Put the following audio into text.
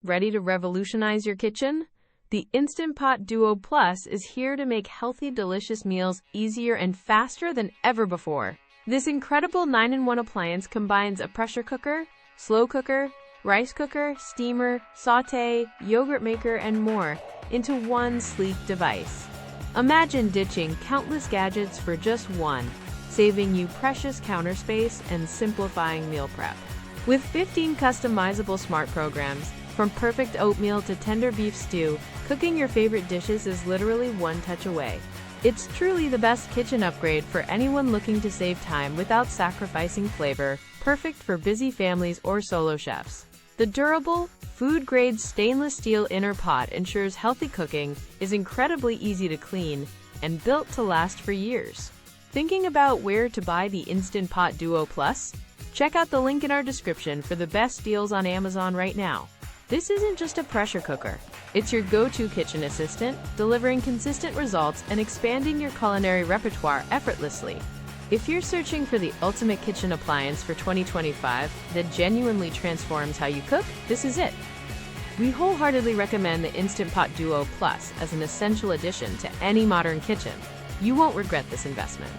Ready to revolutionize your kitchen? The Instant Pot Duo Plus is here to make healthy, delicious meals easier and faster than ever before. This incredible 9-in-1 appliance combines a pressure cooker, slow cooker, rice cooker, steamer, sauté, yogurt maker, and more into one sleek device. Imagine ditching countless gadgets for just one, saving you precious counter space and simplifying meal prep. With 15 customizable smart programs, from perfect oatmeal to tender beef stew, cooking your favorite dishes is literally one touch away. It's truly the best kitchen upgrade for anyone looking to save time without sacrificing flavor, perfect for busy families or solo chefs. The durable, food-grade stainless steel inner pot ensures healthy cooking, is incredibly easy to clean, and built to last for years. Thinking about where to buy the Instant Pot Duo Plus? Check out the link in our description for the best deals on Amazon right now. This isn't just a pressure cooker. It's your go-to kitchen assistant, delivering consistent results and expanding your culinary repertoire effortlessly. If you're searching for the ultimate kitchen appliance for 2025 that genuinely transforms how you cook, this is it. We wholeheartedly recommend the Instant Pot Duo Plus as an essential addition to any modern kitchen. You won't regret this investment.